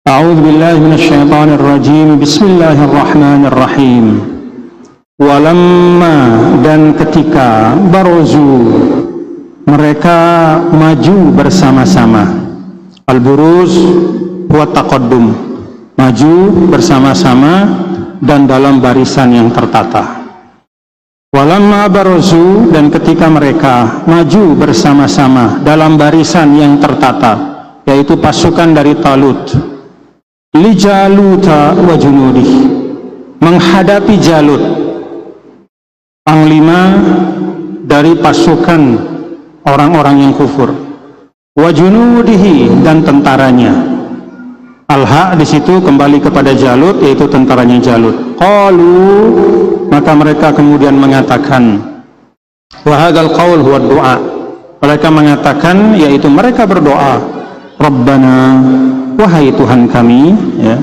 A'udzu billahi minasyaitonir rajim. Bismillahirrahmanirrahim. Walamma, dan ketika barozu, mereka maju bersama-sama. Al-buruz wa taqaddum, maju bersama-sama dan dalam barisan yang tertata. Walamma barozu, dan ketika mereka maju bersama-sama dalam barisan yang tertata, yaitu pasukan dari Talut, li Jaluta wa junudih, menghadapi Jalut, panglima dari pasukan orang-orang yang kufur, wa junudihi, dan tentaranya. Al-haq di situ kembali kepada Jalut, yaitu tentaranya Jalut. Qalu, maka mereka kemudian mengatakan, wa hadzal qaul huwa doa. Mereka mengatakan, yaitu mereka berdoa, Rabbana, wahai Tuhan kami, ya,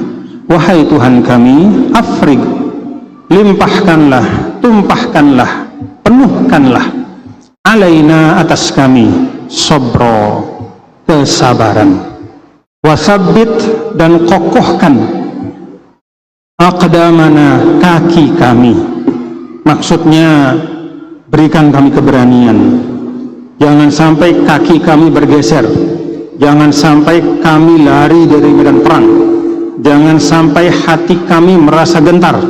wahai Tuhan kami, afrig, limpahkanlah, tumpahkanlah, penuhkanlah, alaina, atas kami, sobro, kesabaran, wasabbit, dan kokohkan, aqdamana, kaki kami. Maksudnya berikan kami keberanian, jangan sampai kaki kami bergeser, jangan sampai kami lari dari medan perang, jangan sampai hati kami merasa gentar.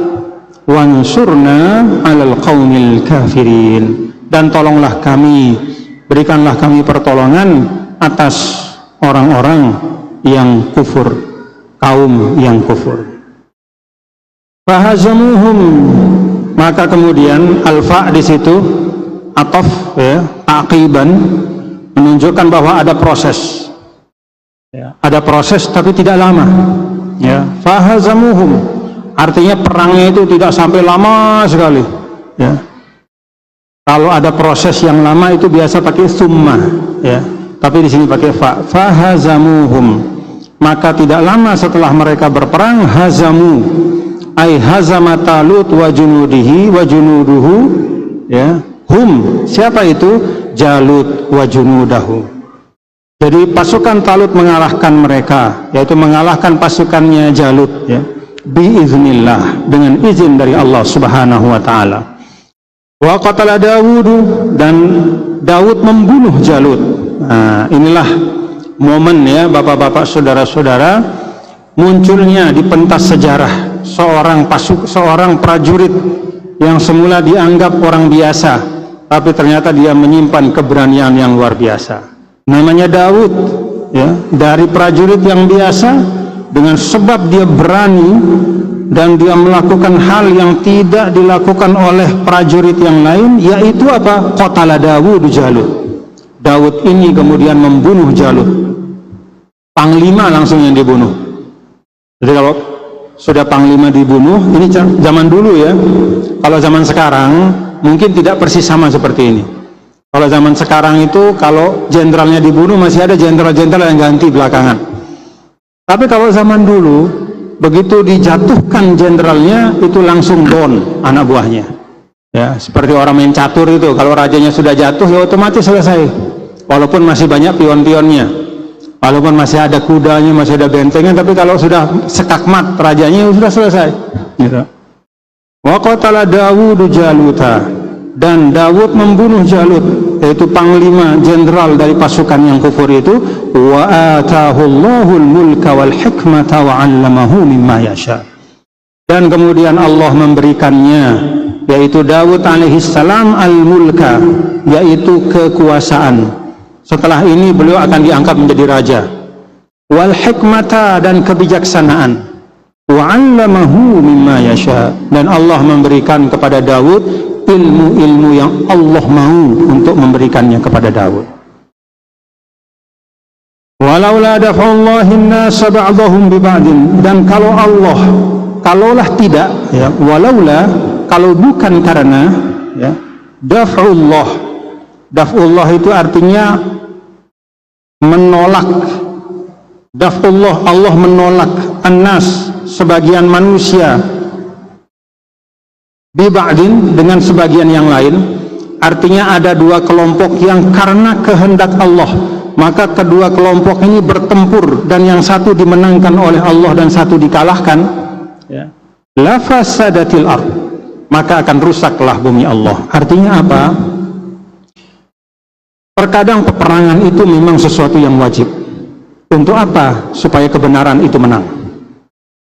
Wansurna alal qaumil kafirin, dan tolonglah kami, berikanlah kami pertolongan atas orang-orang yang kufur, kaum yang kufur. Fahazamuhum, maka kemudian alfa di situ ataf, ya, taqiban, menunjukkan bahwa ada proses. Ya, ada proses tapi tidak lama. Ya, fahazamuhum, artinya perangnya itu tidak sampai lama sekali. Ya, kalau ada proses yang lama itu biasa pakai summa, ya, tapi di sini pakai fa. Fahazamuhum, maka tidak lama setelah mereka berperang, hazamu, ai hazama Talut wa junudihi wa junuduhu, ya, hum, siapa itu? Jalut wa junudahu. Jadi pasukan Talut mengalahkan mereka, yaitu mengalahkan pasukannya Jalut, ya, biiznillah, dengan izin dari Allah Subhanahu wa taala. Wa qatala Dawud, dan Daud membunuh Jalut. Nah, inilah momen, ya, Bapak-bapak, saudara-saudara, munculnya di pentas sejarah seorang prajurit yang semula dianggap orang biasa, tapi ternyata dia menyimpan keberanian yang luar biasa. Namanya Daud, ya, dari prajurit yang biasa, dengan sebab dia berani dan dia melakukan hal yang tidak dilakukan oleh prajurit yang lain, yaitu apa? Qatala Dawud Jalut. Daud ini kemudian membunuh Jalut, panglima langsung yang dibunuh. Jadi kalau sudah panglima dibunuh, ini zaman dulu, ya. Kalau zaman sekarang mungkin tidak persis sama seperti ini. Kalau zaman sekarang itu, kalau jenderalnya dibunuh, masih ada jenderal-jenderal yang ganti belakangan. Tapi kalau zaman dulu, begitu dijatuhkan jenderalnya, itu langsung down anak buahnya. Ya, seperti orang main catur itu, kalau rajanya sudah jatuh, ya otomatis selesai. Walaupun masih banyak pion-pionnya, walaupun masih ada kudanya, masih ada bentengnya, tapi kalau sudah sekakmat rajanya, sudah selesai. Gitu. Wa qatala Dawud Jaluta, dan Dawud membunuh Jalut, yaitu panglima jenderal dari pasukan yang kufur itu. Wa atahullahul mulka wal hikmata wa 'allamahu mimma yasha, dan kemudian Allah memberikannya, yaitu Dawud alaihissalam, al-mulka, yaitu kekuasaan. Setelah ini beliau akan diangkat menjadi raja. Wal hikmata, dan kebijaksanaan. Wa 'allamahu mimma yasha, dan Allah memberikan kepada Dawud ilmu-ilmu yang Allah mau untuk memberikannya kepada Daud. Walaula dafa'ullahin nasa ba'dahum bi ba'din, dan kalaulah tidak, ya, walaula, kalau bukan karena, ya, daf'ullah itu artinya menolak. Daf'ullah, Allah menolak annas, sebagian manusia, biba'din, dengan sebagian yang lain. Artinya ada dua kelompok yang karena kehendak Allah maka kedua kelompok ini bertempur dan yang satu dimenangkan oleh Allah dan satu dikalahkan, ya, la fasadatil ard, maka akan rusaklah bumi Allah. Artinya apa? Terkadang peperangan itu memang sesuatu yang wajib. Untuk apa? Supaya kebenaran itu menang.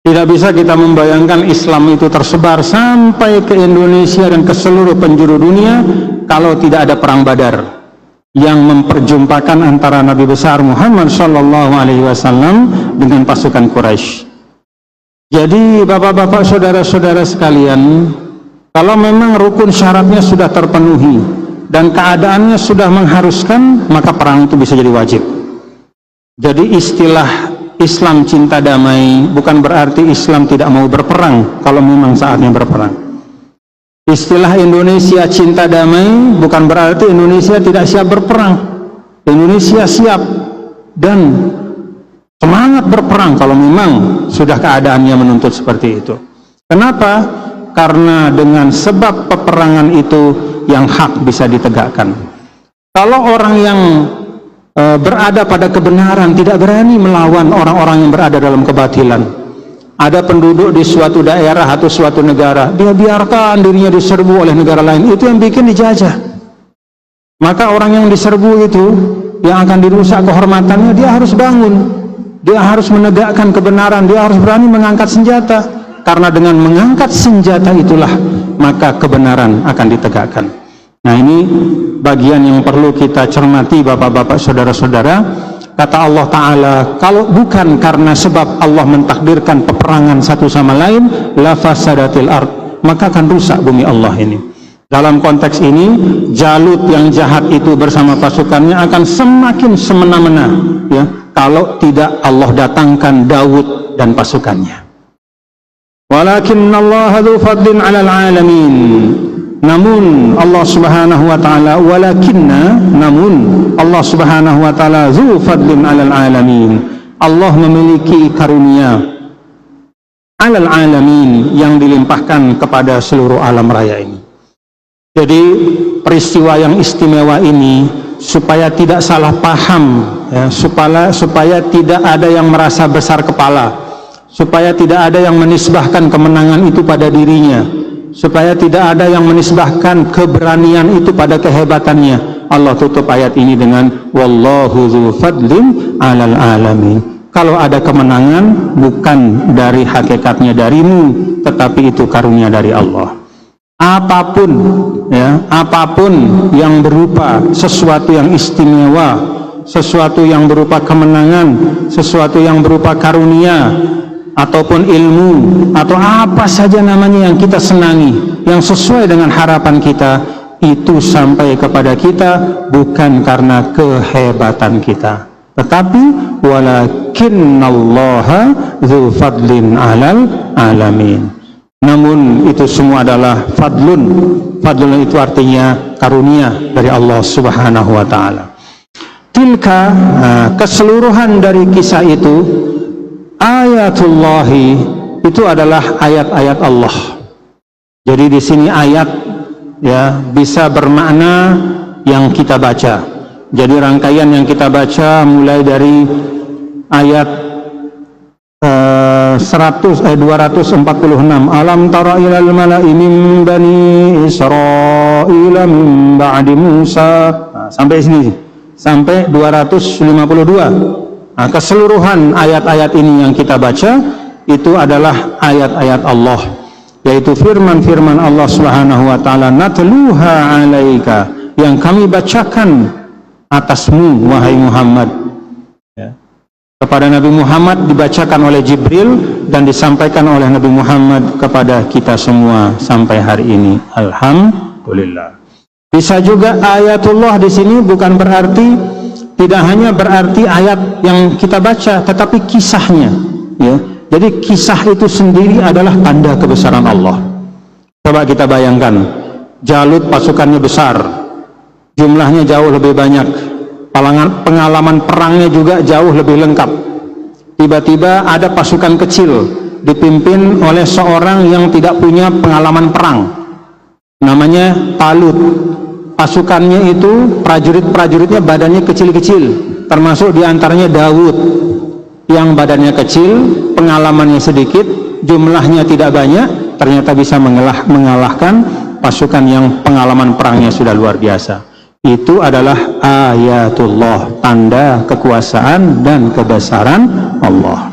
Tidak bisa kita membayangkan Islam itu tersebar sampai ke Indonesia dan ke seluruh penjuru dunia kalau tidak ada perang Badar yang memperjumpakan antara Nabi besar Muhammad SAW dengan pasukan Quraisy. Jadi bapak-bapak, saudara-saudara sekalian, kalau memang rukun syaratnya sudah terpenuhi dan keadaannya sudah mengharuskan, maka perang itu bisa jadi wajib. Jadi istilah Islam cinta damai bukan berarti Islam tidak mau berperang kalau memang saatnya berperang. Istilah Indonesia cinta damai bukan berarti Indonesia tidak siap berperang. Indonesia siap dan semangat berperang kalau memang sudah keadaannya menuntut seperti itu. Kenapa? Karena dengan sebab peperangan itu yang hak bisa ditegakkan. Kalau orang yang berada pada kebenaran tidak berani melawan orang-orang yang berada dalam kebatilan. Ada penduduk di suatu daerah atau suatu negara, dia biarkan dirinya diserbu oleh negara lain, itu yang bikin dijajah. Maka orang yang diserbu itu, yang akan dirusak kehormatannya, dia harus bangun, dia harus menegakkan kebenaran, dia harus berani mengangkat senjata. Karena dengan mengangkat senjata itulah maka kebenaran akan ditegakkan. Nah, ini bagian yang perlu kita cermati bapak-bapak, saudara-saudara. Kata Allah Ta'ala, kalau bukan karena sebab Allah mentakdirkan peperangan satu sama lain, la fasadatil ard, maka akan rusak bumi Allah ini. Dalam konteks ini, Jalut yang jahat itu bersama pasukannya akan semakin semena-mena, ya, kalau tidak Allah datangkan Daud dan pasukannya. Walakinnallaha dzu fadlin 'alal 'alamin. Namun Allah Subhanahu wa taala namun Allah Subhanahu wa taala dzu fadlin 'alal 'alamin. Allah memiliki karunia 'alal 'alamin yang dilimpahkan kepada seluruh alam raya ini. Jadi peristiwa yang istimewa ini supaya tidak salah paham, ya, supaya tidak ada yang merasa besar kepala, supaya tidak ada yang menisbahkan kemenangan itu pada dirinya, supaya tidak ada yang menisbahkan keberanian itu pada kehebatannya. Allah tutup ayat ini dengan wallahu dzu fadlin 'alal 'alamin. Kalau ada kemenangan bukan dari hakikatnya darimu, tetapi itu karunia dari Allah. Apapun, ya, apapun yang berupa sesuatu yang istimewa, sesuatu yang berupa kemenangan, sesuatu yang berupa karunia ataupun ilmu atau apa saja namanya yang kita senangi, yang sesuai dengan harapan kita, itu sampai kepada kita bukan karena kehebatan kita, tetapi walakinnallaha dzu fadlin 'alal 'alamin. Namun itu semua adalah fadlun. Fadlun itu artinya karunia dari Allah Subhanahu wa taala. Tilka, keseluruhan dari kisah itu, ayatullahi, itu adalah ayat-ayat Allah. Jadi di sini ayat, ya, bisa bermakna yang kita baca. Jadi rangkaian yang kita baca mulai dari ayat 246, alam tara ilal mala'i min bani Israila min ba'di Musa, sampai sini, sampai 252. Nah, keseluruhan ayat-ayat ini yang kita baca itu adalah ayat-ayat Allah, yaitu firman-firman Allah Subhanahu wa taala, natluha 'alaika, yang kami bacakan atasmu wahai Muhammad. Ya. Kepada Nabi Muhammad dibacakan oleh Jibril dan disampaikan oleh Nabi Muhammad kepada kita semua sampai hari ini. Alhamdulillah. Bisa juga ayatullah di sini bukan berarti, tidak hanya berarti ayat yang kita baca, tetapi kisahnya, ya. Jadi kisah itu sendiri adalah tanda kebesaran Allah. Coba kita bayangkan, Jalut pasukannya besar, jumlahnya jauh lebih banyak, pengalaman perangnya juga jauh lebih lengkap. Tiba-tiba ada pasukan kecil dipimpin oleh seorang yang tidak punya pengalaman perang, namanya Talut. Pasukannya itu, prajurit-prajuritnya badannya kecil-kecil, termasuk diantaranya Daud yang badannya kecil, pengalamannya sedikit, jumlahnya tidak banyak, ternyata bisa mengalahkan pasukan yang pengalaman perangnya sudah luar biasa. Itu adalah ayatullah, tanda kekuasaan dan kebesaran Allah.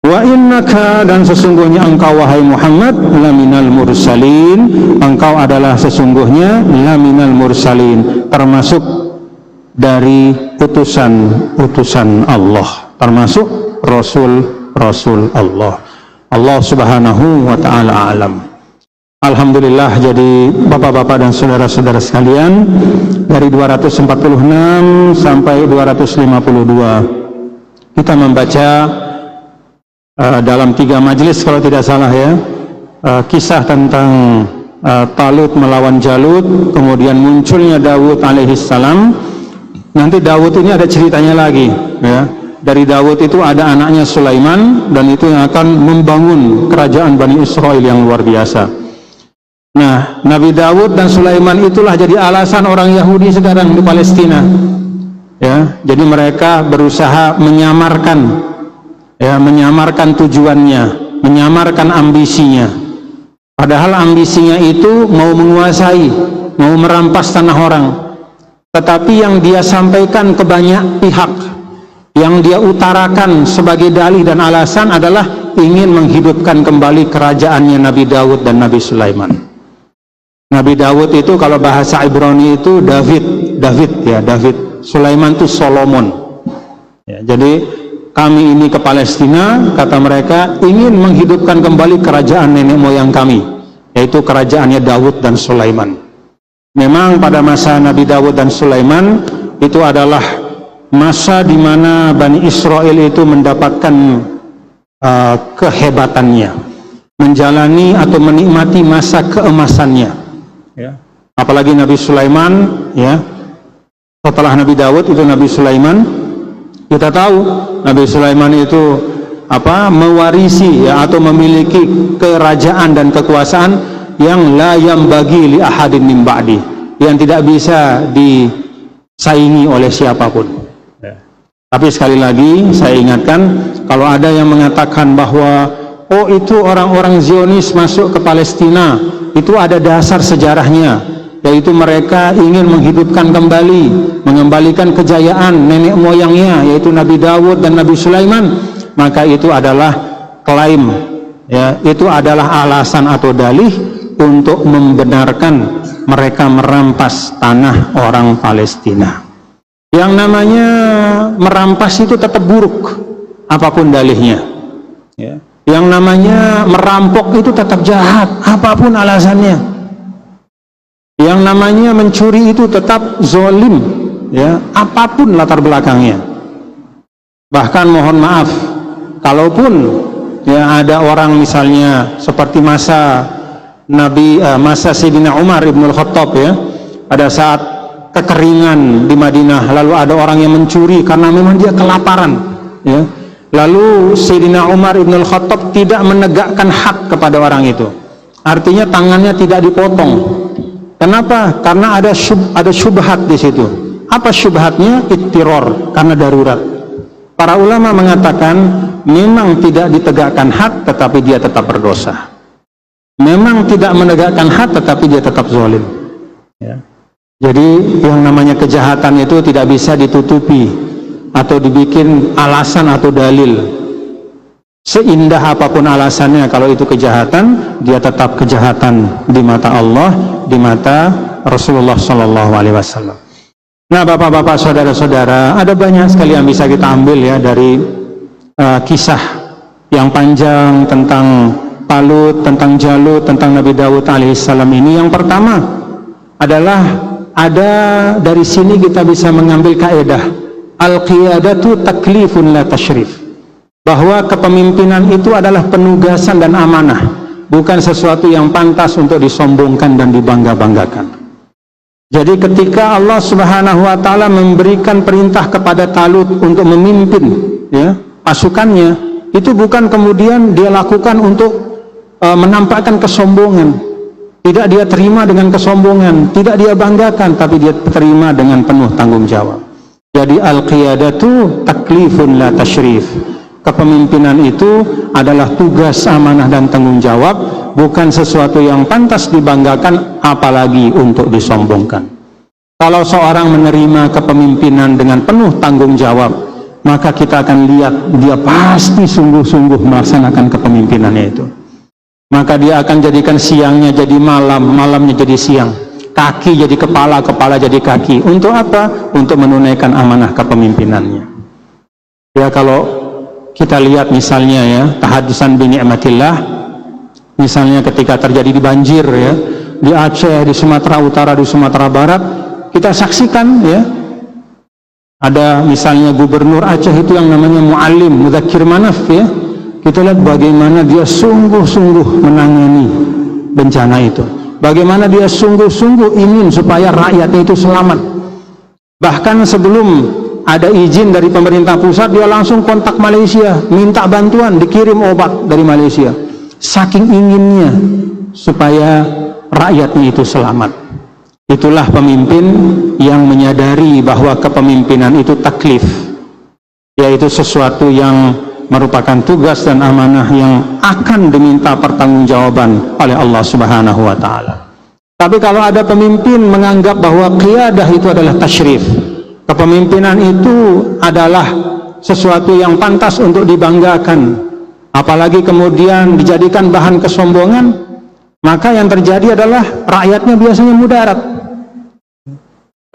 Wa innaka, dan sesungguhnya engkau wahai Muhammad, laminal mursalin, engkau adalah sesungguhnya laminal mursalin, termasuk dari utusan-utusan Allah, termasuk Rasul Allah. Allah subhanahu wa ta'ala alam. Alhamdulillah, jadi bapak-bapak dan saudara-saudara sekalian, dari 246 sampai 252 kita membaca dalam 3 majelis kalau tidak salah ya, kisah tentang Talut melawan Jalut, kemudian munculnya Daud alaihissalam. Nanti Daud ini ada ceritanya lagi ya. Dari Daud itu ada anaknya Sulaiman, dan itu yang akan membangun kerajaan Bani Israel yang luar biasa. Nah, Nabi Daud dan Sulaiman itulah jadi alasan orang Yahudi sekarang di Palestina ya. Jadi mereka berusaha menyamarkan tujuannya, menyamarkan ambisinya. Padahal ambisinya itu mau menguasai, mau merampas tanah orang. Tetapi yang dia sampaikan ke banyak pihak, yang dia utarakan sebagai dalih dan alasan adalah ingin menghidupkan kembali kerajaannya Nabi Daud dan Nabi Sulaiman. Nabi Daud itu kalau bahasa Ibrani itu David. Sulaiman itu Solomon. Ya, jadi kami ini ke Palestina, kata mereka, ingin menghidupkan kembali kerajaan nenek moyang kami, yaitu kerajaannya Daud dan Sulaiman. Memang pada masa Nabi Daud dan Sulaiman itu adalah masa di mana Bani Israel itu mendapatkan kehebatannya, menjalani atau menikmati masa keemasannya ya. Apalagi Nabi Sulaiman ya, setelah Nabi Daud itu Nabi Sulaiman. Kita tahu Nabi Sulaiman itu mewarisi ya, atau memiliki kerajaan dan kekuasaan yang la yambagi li ahadin min ba'di, yang tidak bisa disaingi oleh siapapun ya. Tapi sekali lagi saya ingatkan, kalau ada yang mengatakan bahwa oh itu orang-orang Zionis masuk ke Palestina, itu ada dasar sejarahnya, yaitu mereka ingin menghidupkan kembali, mengembalikan kejayaan nenek moyangnya, yaitu Nabi Daud dan Nabi Sulaiman, maka itu adalah klaim ya, itu adalah alasan atau dalih untuk membenarkan mereka merampas tanah orang Palestina. Yang namanya merampas itu tetap buruk apapun dalihnya ya. Yang namanya merampok itu tetap jahat apapun alasannya. Yang namanya mencuri itu tetap zolim ya, apapun latar belakangnya. Bahkan mohon maaf, kalaupun ya ada orang misalnya seperti masa Sayyidina Umar ibn al-Khattab ya, pada saat kekeringan di Madinah, lalu ada orang yang mencuri karena memang dia kelaparan ya. Lalu Sayyidina Umar ibn al-Khattab tidak menegakkan hak kepada orang itu, artinya tangannya tidak dipotong. Kenapa? Karena ada syubhat di situ. Apa syubhatnya? Ittiror, karena darurat. Para ulama mengatakan memang tidak ditegakkan hak, tetapi dia tetap berdosa. Memang tidak menegakkan hak, tetapi dia tetap zalim ya. Jadi yang namanya kejahatan itu tidak bisa ditutupi atau dibikin alasan atau dalil. Seindah apapun alasannya, kalau itu kejahatan, dia tetap kejahatan di mata Allah, di mata Rasulullah SAW. Nah, bapak-bapak, saudara-saudara, ada banyak sekali yang bisa kita ambil ya dari kisah yang panjang tentang Talut, tentang Jalut, tentang Nabi Daud alaihissalam ini. Yang pertama adalah dari sini kita bisa mengambil kaidah al-qiyadatu taklifun la tashrif, bahwa kepemimpinan itu adalah penugasan dan amanah, bukan sesuatu yang pantas untuk disombongkan dan dibangga-banggakan. Jadi ketika Allah Subhanahu wa ta'ala memberikan perintah kepada Talut untuk memimpin ya, pasukannya, itu bukan kemudian dia lakukan untuk menampakkan kesombongan. Tidak dia terima dengan kesombongan, tidak dia banggakan, tapi dia terima dengan penuh tanggung jawab. Jadi al-qiyadatu taklifun la tasyrif. Kepemimpinan itu adalah tugas, amanah dan tanggung jawab, bukan sesuatu yang pantas dibanggakan apalagi untuk disombongkan. Kalau seorang menerima kepemimpinan dengan penuh tanggung jawab, maka kita akan lihat dia pasti sungguh-sungguh melaksanakan kepemimpinannya itu. Maka dia akan jadikan siangnya jadi malam, malamnya jadi siang, kaki jadi kepala, kepala jadi kaki. Untuk apa? Untuk menunaikan amanah kepemimpinannya. Ya, kalau kita lihat misalnya ya, tahaddusan bi ni'matillah, misalnya ketika terjadi di banjir ya, di Aceh, di Sumatera Utara, di Sumatera Barat, kita saksikan ya, ada misalnya gubernur Aceh itu yang namanya Muallim Mudzakkir Manaf ya, kita lihat bagaimana dia sungguh-sungguh menangani bencana itu, bagaimana dia sungguh-sungguh ingin supaya rakyatnya itu selamat. Bahkan sebelum ada izin dari pemerintah pusat, dia langsung kontak Malaysia, minta bantuan, dikirim obat dari Malaysia, saking inginnya supaya rakyatnya itu selamat. Itulah pemimpin yang menyadari bahwa kepemimpinan itu taklif, yaitu sesuatu yang merupakan tugas dan amanah yang akan diminta pertanggungjawaban oleh Allah Subhanahu wa Ta'ala. Tapi kalau ada pemimpin menganggap bahwa qiyadah itu adalah tasyrif, kepemimpinan itu adalah sesuatu yang pantas untuk dibanggakan, apalagi kemudian dijadikan bahan kesombongan, maka yang terjadi adalah rakyatnya biasanya mudarat.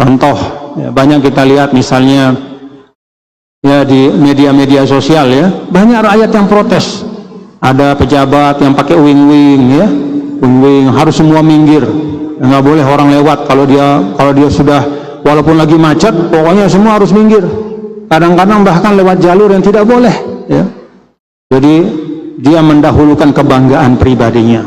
Contoh ya, banyak kita lihat misalnya ya di media-media sosial ya, banyak rakyat yang protes. Ada pejabat yang pakai wing-wing ya, wing-wing harus semua minggir, nggak boleh orang lewat kalau dia sudah, walaupun lagi macet, pokoknya semua harus minggir. Kadang-kadang bahkan lewat jalur yang tidak boleh ya. Jadi dia mendahulukan kebanggaan pribadinya,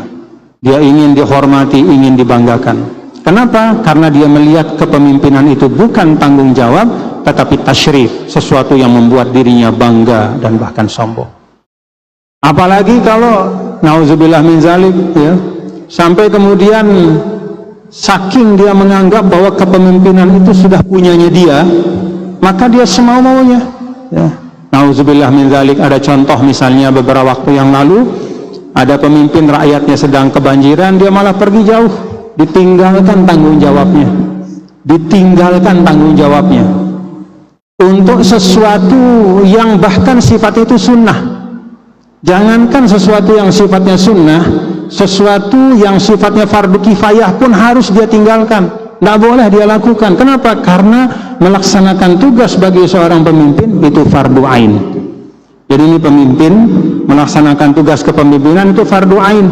dia ingin dihormati, ingin dibanggakan. Kenapa? Karena dia melihat kepemimpinan itu bukan tanggung jawab, tetapi tasyrif, sesuatu yang membuat dirinya bangga dan bahkan sombong. Apalagi kalau nauzubillah min zalik ya, sampai kemudian saking dia menganggap bahwa kepemimpinan itu sudah punyanya dia, maka dia semau-maunya ya. Nauzubillah min zalik. Ada contoh misalnya beberapa waktu yang lalu, ada pemimpin rakyatnya sedang kebanjiran, dia malah pergi jauh, ditinggalkan tanggung jawabnya, untuk sesuatu yang bahkan sifat itu sunnah. Jangankan sesuatu yang sifatnya sunnah, sesuatu yang sifatnya fardu kifayah pun harus dia tinggalkan, tidak boleh dia lakukan. Kenapa? Karena melaksanakan tugas bagi seorang pemimpin itu fardu ain. Jadi ini pemimpin melaksanakan tugas kepemimpinan itu fardu ain.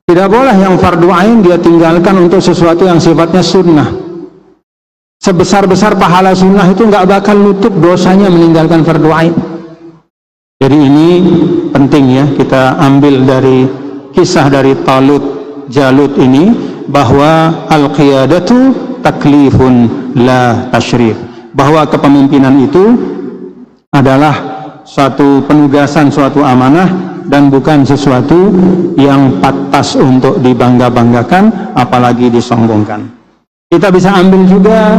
Tidak boleh yang fardu ain dia tinggalkan untuk sesuatu yang sifatnya sunnah. Sebesar-besar pahala sunnah itu nggak bakal nutup dosanya meninggalkan fardu ain. Jadi ini penting ya, kita ambil dari kisah dari Talut Jalut ini, bahwa al-qiyadatu taklifun la tasyrif, bahwa kepemimpinan itu adalah suatu penugasan, suatu amanah, dan bukan sesuatu yang pantas untuk dibangga-banggakan apalagi disombongkan. Kita bisa ambil juga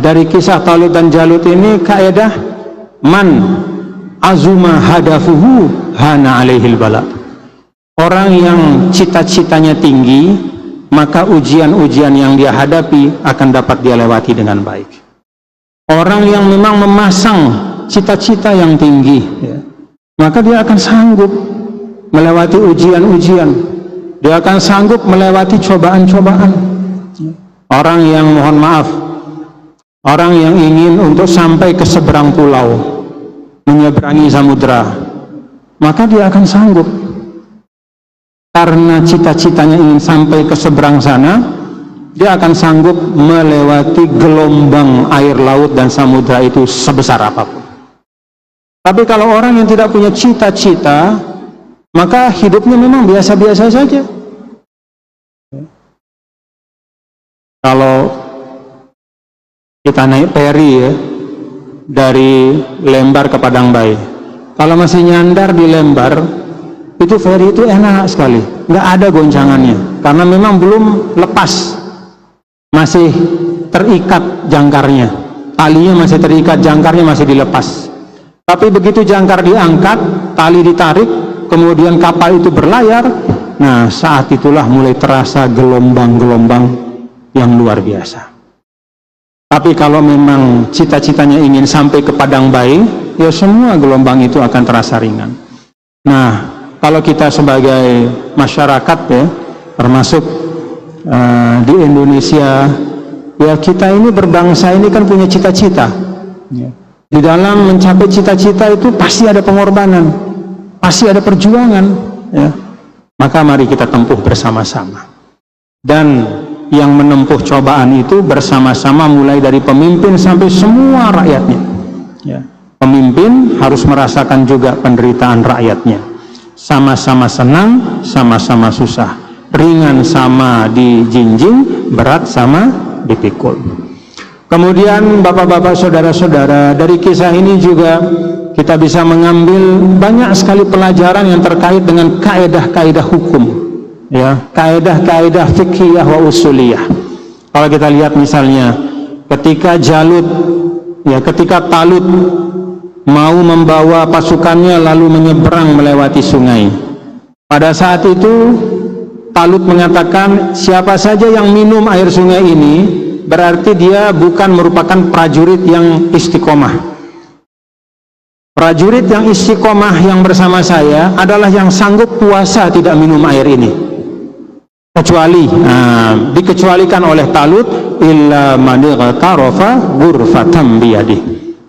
dari kisah Talut dan Jalut ini kaidah man azuma hadafuhu hana alaihil bala. Orang yang cita-citanya tinggi, maka ujian-ujian yang dia hadapi akan dapat dia lewati dengan baik. Orang yang memang memasang cita-cita yang tinggi ya, maka dia akan sanggup melewati ujian-ujian, dia akan sanggup melewati cobaan-cobaan. Orang yang, mohon maaf, orang yang ingin untuk sampai ke seberang pulau, menyeberangi samudra, maka dia akan sanggup. Karena cita-citanya ingin sampai ke seberang sana, dia akan sanggup melewati gelombang air laut dan samudra itu sebesar apapun. Tapi kalau orang yang tidak punya cita-cita, maka hidupnya memang biasa-biasa saja. Kalau kita naik feri ya, dari Lembar ke Padang Bayi, kalau masih nyandar di Lembar, itu feri itu enak sekali, nggak ada goncangannya, karena memang belum lepas masih terikat jangkarnya, talinya masih terikat, jangkarnya masih dilepas. Tapi begitu jangkar diangkat, tali ditarik, kemudian kapal itu berlayar, nah saat itulah mulai terasa gelombang-gelombang yang luar biasa. Tapi kalau memang cita-citanya ingin sampai ke padang bayi, ya semua gelombang itu akan terasa ringan. Nah, kalau kita sebagai masyarakat ya, termasuk di Indonesia, ya kita ini berbangsa ini kan punya cita-cita. Di dalam mencapai cita-cita itu pasti ada pengorbanan, pasti ada perjuangan. Ya. Maka mari kita tempuh bersama-sama. Dan yang menempuh cobaan itu bersama-sama, mulai dari pemimpin sampai semua rakyatnya. Ya. Pemimpin harus merasakan juga penderitaan rakyatnya. Sama-sama senang, sama-sama susah. Ringan sama dijinjing, berat sama dipikul. Kemudian bapak-bapak, saudara-saudara, dari kisah ini juga kita bisa mengambil banyak sekali pelajaran yang terkait dengan kaedah-kaedah hukum, ya, kaedah-kaedah fiqhiyah wa usuliyah. Kalau kita lihat misalnya ketika ketika Talut mau membawa pasukannya lalu menyeberang melewati sungai, pada saat itu Talut mengatakan, siapa saja yang minum air sungai ini berarti dia bukan merupakan prajurit yang istiqomah. Prajurit yang istiqomah yang bersama saya adalah yang sanggup puasa tidak minum air ini. Dikecualikan oleh Talut, illa man ightarafa ghurfatan biyadih.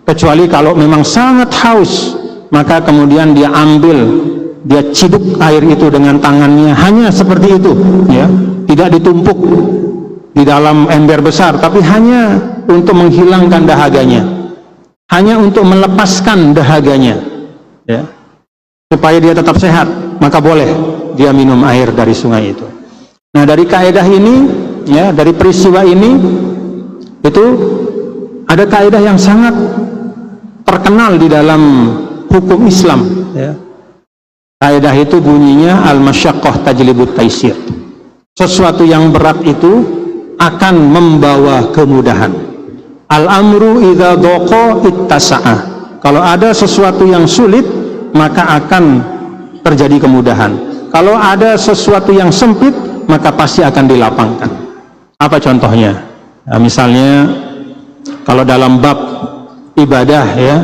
Kecuali kalau memang sangat haus, maka kemudian dia ciduk air itu dengan tangannya, hanya seperti itu, ya, tidak ditumpuk di dalam ember besar, tapi hanya untuk menghilangkan dahaganya, hanya untuk melepaskan dahaganya, ya, supaya dia tetap sehat, maka boleh dia minum air dari sungai itu. Nah, dari kaedah ini, ya, dari peristiwa ini, itu ada kaedah yang sangat terkenal di dalam hukum Islam, ya. Kaedah itu bunyinya al-masyaqqah tajlibut taisir. Sesuatu yang berat itu akan membawa kemudahan. Al-amru idza dhaqa ittasa'ah. Kalau ada sesuatu yang sulit, maka akan terjadi kemudahan. Kalau ada sesuatu yang sempit, maka pasti akan dilapangkan. Apa contohnya? Nah, misalnya kalau dalam bab ibadah, ya,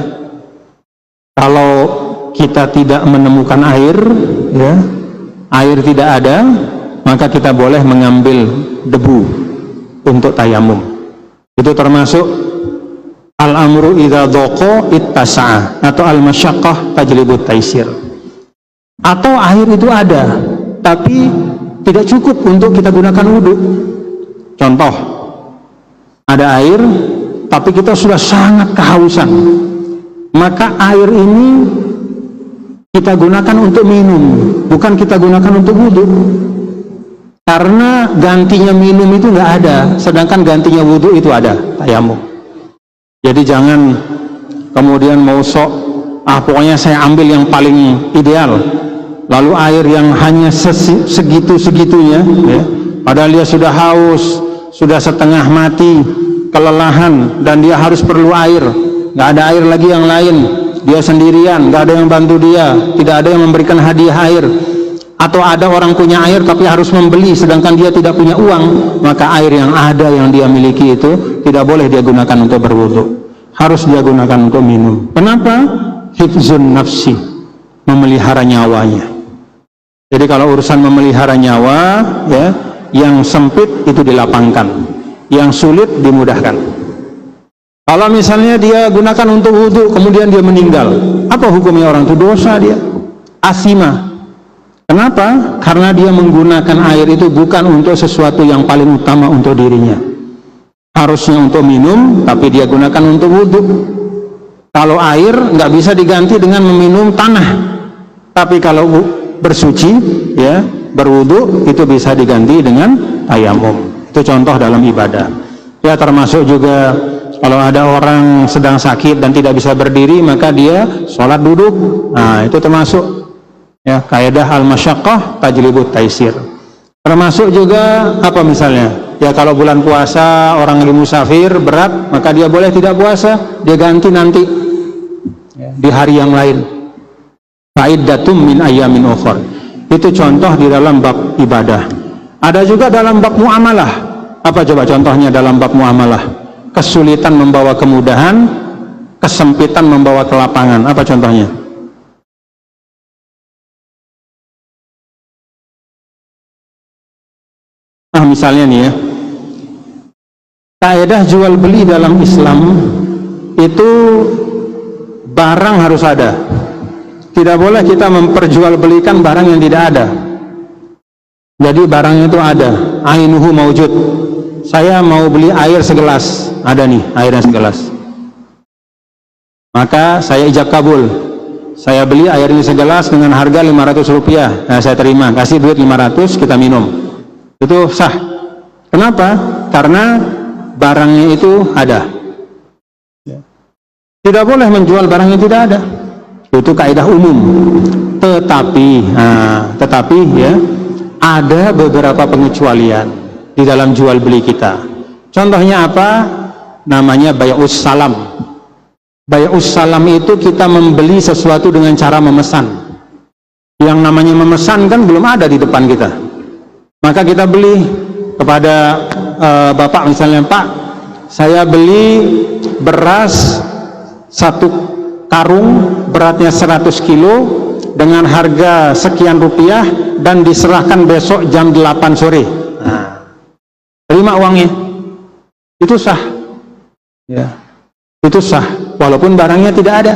kalau kita tidak menemukan air, ya, air tidak ada, maka kita boleh mengambil debu untuk tayamum. Itu termasuk al-amru idza dhaqa ittasa'ah atau al-masyaqqah tajlibut taisir. Atau air itu ada tapi tidak cukup untuk kita gunakan wudhu. Contoh, ada air tapi kita sudah sangat kehausan, maka air ini kita gunakan untuk minum, bukan kita gunakan untuk wudhu. Karena gantinya minum itu nggak ada, sedangkan gantinya wudhu itu ada, tayamum. Jadi jangan kemudian mau sok, pokoknya saya ambil yang paling ideal, lalu air yang hanya segitu-segitunya, ya, padahal dia sudah haus, sudah setengah mati, kelelahan, dan dia harus perlu air, nggak ada air lagi yang lain, dia sendirian, nggak ada yang bantu dia, tidak ada yang memberikan hadiah air, atau ada orang punya air tapi harus membeli sedangkan dia tidak punya uang, maka air yang ada yang dia miliki itu tidak boleh dia gunakan untuk berwudu, harus dia gunakan untuk minum. Kenapa? Hifzun nafsi, memelihara nyawanya. Jadi kalau urusan memelihara nyawa, ya, yang sempit itu dilapangkan, yang sulit dimudahkan. Kalau misalnya dia gunakan untuk wudhu, kemudian dia meninggal, apa hukumnya orang itu? Dosa dia, asima. Kenapa? Karena dia menggunakan air itu bukan untuk sesuatu yang paling utama untuk dirinya. Harusnya untuk minum, tapi dia gunakan untuk wudhu. Kalau air nggak bisa diganti dengan meminum tanah, tapi kalau bersuci, ya, berwudhu, itu bisa diganti dengan tayamum. Itu contoh dalam ibadah. Ya, termasuk juga kalau ada orang sedang sakit dan tidak bisa berdiri, maka dia sholat duduk. Nah, itu termasuk, ya, kaedah al-masyaqqah tajlibut taisir. Termasuk juga apa misalnya? ya kalau bulan puasa orang lagi musafir berat, maka dia boleh tidak puasa, dia ganti nanti di hari yang lain. Fa'iddatum min ayyamin ukhra. Itu contoh di dalam bab ibadah. Ada juga dalam bab muamalah. Apa coba contohnya dalam bab muamalah? Kesulitan membawa kemudahan, kesempitan membawa kelapangan. Apa contohnya? Misalnya nih ya, kaidah jual beli dalam Islam itu barang harus ada. Tidak boleh kita memperjualbelikan barang yang tidak ada. Jadi barang itu ada, ainuhu maujud. Saya mau beli air segelas, ada nih airnya segelas. Maka saya ijab kabul. Saya beli air ini segelas dengan harga 500 rupiah. Nah, saya terima, kasih duit 500, kita minum. Itu sah. Kenapa? Karena barangnya itu ada. Tidak boleh menjual barang yang tidak ada. Itu kaidah umum. Tetapi ya, ada beberapa pengecualian di dalam jual beli kita. Contohnya apa? Namanya bai'us salam. Bai'us salam itu kita membeli sesuatu dengan cara memesan. Yang namanya memesan kan belum ada di depan kita. Maka kita beli kepada bapak misalnya, Pak, saya beli beras 1 karung beratnya 100 kilo dengan harga sekian rupiah dan diserahkan besok jam 8 sore. Nah, terima uangnya. Itu sah. Ya. Itu sah walaupun barangnya tidak ada.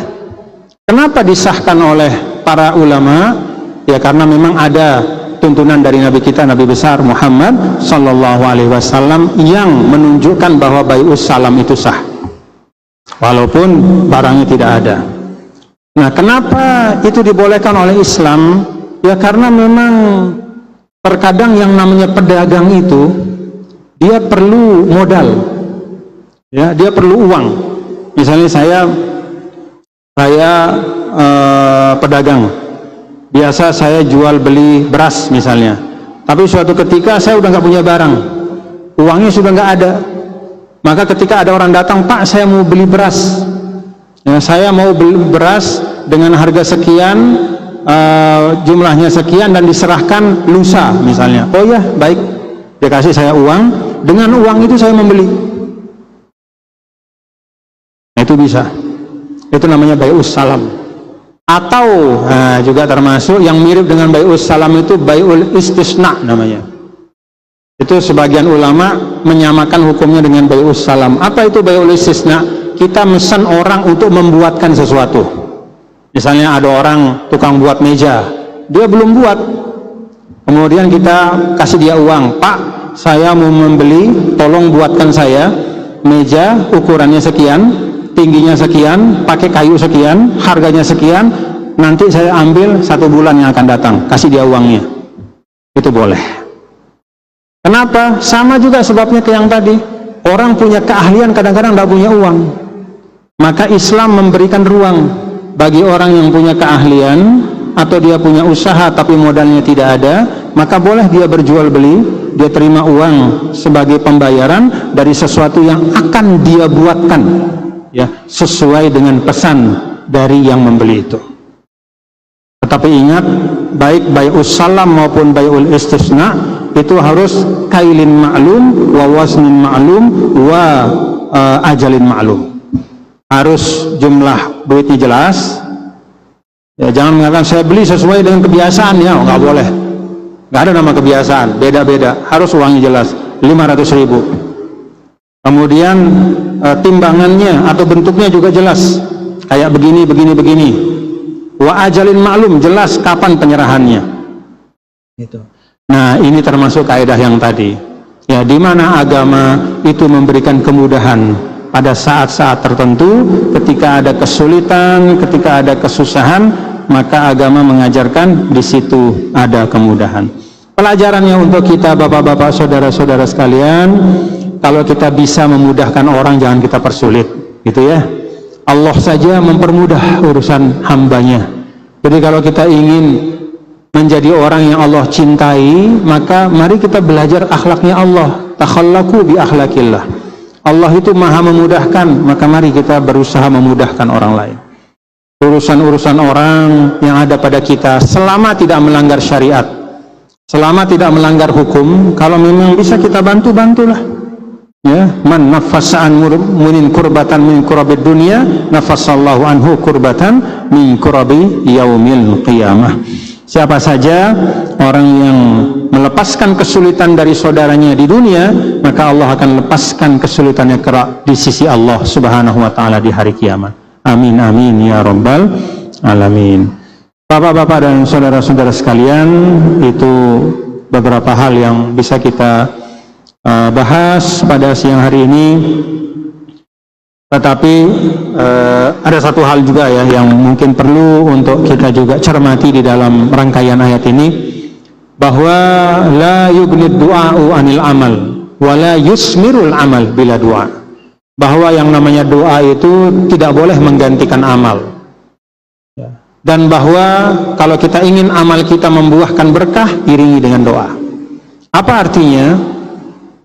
Kenapa disahkan oleh para ulama? Ya karena memang ada tuntunan dari Nabi kita, Nabi besar Muhammad Sallallahu Alaihi Wasallam yang menunjukkan bahwa bai'us salam itu sah walaupun barangnya tidak ada. Nah, kenapa itu dibolehkan oleh Islam? Ya karena memang terkadang yang namanya pedagang itu dia perlu modal, ya dia perlu uang. Misalnya saya pedagang, biasa saya jual beli beras misalnya, tapi suatu ketika saya udah nggak punya barang, uangnya sudah nggak ada. Maka ketika ada orang datang, Pak, saya mau beli beras, ya, saya mau beli beras dengan harga sekian, jumlahnya sekian dan diserahkan lusa misalnya. Oh ya, baik, dia kasih saya uang, dengan uang itu saya membeli. Nah, itu bisa. Itu namanya bai'us salam. Atau juga termasuk yang mirip dengan bai'us salam itu bai'ul istisna namanya. Itu sebagian ulama menyamakan hukumnya dengan bai'us salam. Apa itu bai'ul istisna? Kita mesan orang untuk membuatkan sesuatu. Misalnya ada orang tukang buat meja, dia belum buat. Kemudian kita kasih dia uang, Pak, saya mau membeli, tolong buatkan saya meja ukurannya sekian, tingginya sekian, pakai kayu sekian, harganya sekian, nanti saya ambil 1 bulan yang akan datang, kasih dia uangnya. Itu boleh. Kenapa? Sama juga sebabnya ke yang tadi. Orang punya keahlian kadang-kadang tidak punya uang. Maka Islam memberikan ruang bagi orang yang punya keahlian atau dia punya usaha tapi modalnya tidak ada, maka boleh dia berjual beli, dia terima uang sebagai pembayaran dari sesuatu yang akan dia buatkan, ya, sesuai dengan pesan dari yang membeli itu. Tetapi ingat, baik bai'us salam maupun bai'ul istisna itu harus kailin ma'lum wa wasnin ma'lum wa ajalin ma'lum. Harus jumlah duitnya jelas, ya, jangan mengatakan saya beli sesuai dengan kebiasaan, ya nggak boleh, nggak ada nama kebiasaan, beda-beda, harus uangnya jelas, 500.000. Kemudian timbangannya atau bentuknya juga jelas, kayak begini, begini, begini. Wa ajalin ma'lum, jelas kapan penyerahannya. Gitu. Nah, ini termasuk kaidah yang tadi. Ya, di mana agama itu memberikan kemudahan pada saat-saat tertentu, ketika ada kesulitan, ketika ada kesusahan, maka agama mengajarkan di situ ada kemudahan. Pelajarannya untuk kita bapak-bapak, saudara-saudara sekalian, kalau kita bisa memudahkan orang, jangan kita persulit, gitu ya. Allah saja mempermudah urusan hambanya. Jadi kalau kita ingin menjadi orang yang Allah cintai, maka mari kita belajar akhlaknya Allah. takhallaqu bi akhlaqillah. Allah itu maha memudahkan, maka mari kita berusaha memudahkan orang lain. Urusan-urusan orang yang ada pada kita selama tidak melanggar syariat, selama tidak melanggar hukum, kalau memang bisa kita bantu, bantulah. Ya, man naffasa an munin kurbatan min kurabid dunya, naffasallahu anhu kurbatan min kurabi yaumil qiyamah. Siapa saja orang yang melepaskan kesulitan dari saudaranya di dunia, maka Allah akan lepaskan kesulitannya di sisi Allah Subhanahu wa taala di hari kiamat. Amin amin ya rabbal alamin. Bapak-bapak dan saudara-saudara sekalian, itu beberapa hal yang bisa kita bahas pada siang hari ini. Tetapi ada satu hal juga ya yang mungkin perlu untuk kita juga cermati di dalam rangkaian ayat ini, bahwa la yughnid du'a'u anil amal wa la yusmirul amal bila du'a. Bahwa yang namanya doa itu tidak boleh menggantikan amal. Dan bahwa kalau kita ingin amal kita membuahkan berkah, iringi dengan doa. Apa artinya?